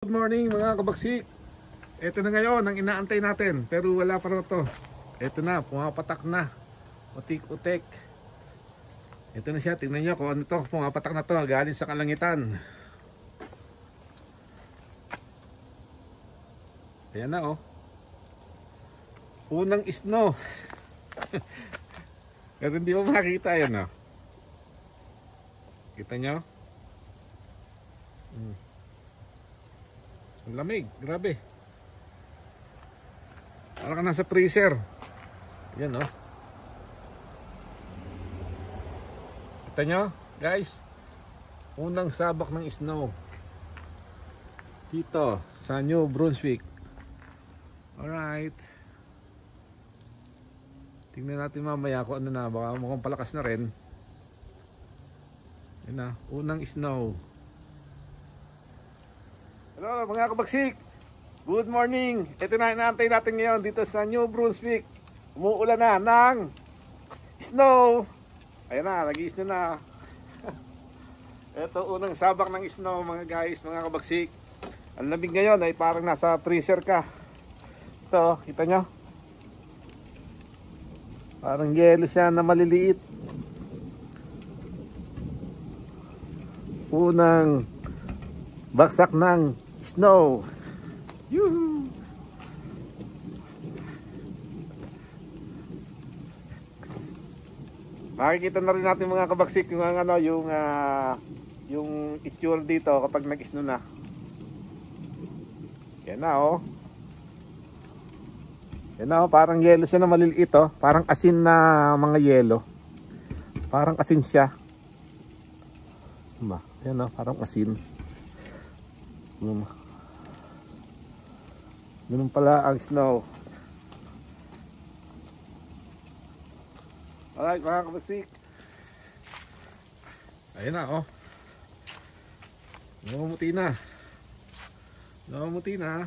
Good morning mga kabagsik. Ito na ngayon ang inaantay natin, pero wala pa rin ito. Ito na, pumapatak na. Utik-utik. Ito na siya, tingnan nyo kung ano ito. Pumapatak na ito, galing sa kalangitan. Ayan na oh. Unang snow. Pero hindi mo makikita yan oh. Kita nyo? Ang lamig, grabe. Parang ka nasa freezer. Yan oh. Kita nyo guys, unang sabak ng snow dito sa New Brunswick. Alright, tingnan natin mamaya kung ano na. Baka mukhang palakas na rin. Yan na, unang snow. Hello mga kabagsik, good morning. Ito na inaantay natin ngayon dito sa New Brunswick. Umuulan na ng snow. Ayan na, nag-i-snow na. Ito unang sabak ng snow mga guys, mga kabagsik. Ang lamig ngayon ay parang nasa freezer ka. Ito, kita nyo? Parang yelo siya na maliliit. Unang baksak ng snow. Yuhu! Makikita na rin natin mga kabagsik yung ano, yung itsura dito kapag nag-snow na. Yan na oh. Yan na oh, parang yelo siya na maliliit oh. Parang asin na mga yelo. Parang asin siya. Ba, yan oh, parang asin. Ganun pala ang snow. Alright mga kabagsik. Ayun na oh. Namumuti na. Namumuti na.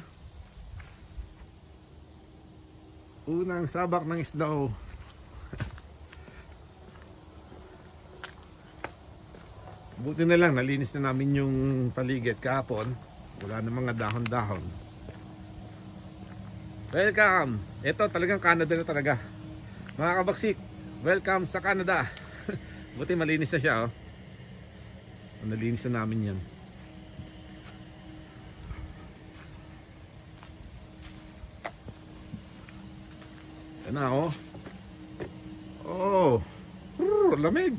Unang sabak ng snow. Buti na lang, nalinis na namin yung paligid kahapon. Wala na mga dahon-dahon. Welcome! Ito talagang Canada na talaga. Mga kabagsik, welcome sa Canada. Buti malinis na siya oh. Nalinis na namin yan. Yan na oh. Oh, lamig.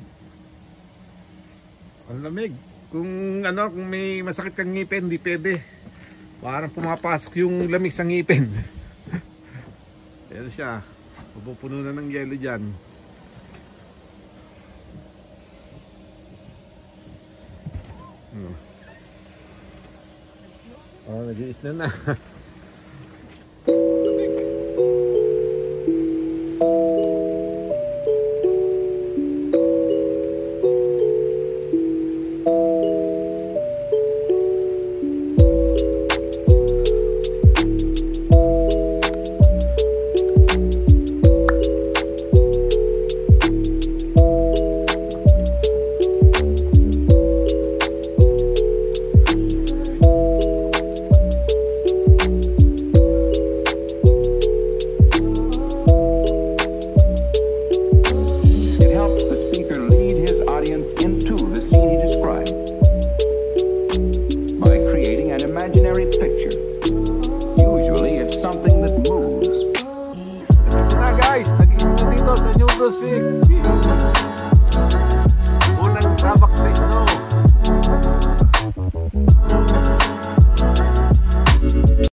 Ang lamig. Kung ano, kung may masakit kang ngipin, di pwede. Parang pumapasok yung lamig sa ngipin. Yan siya. Pupuno na ng yelo dyan. Oh, nag-iis na. Imaginary picture. Usually it's something that moves. Ito na guys, nag-iisip dito sa New Brunswick.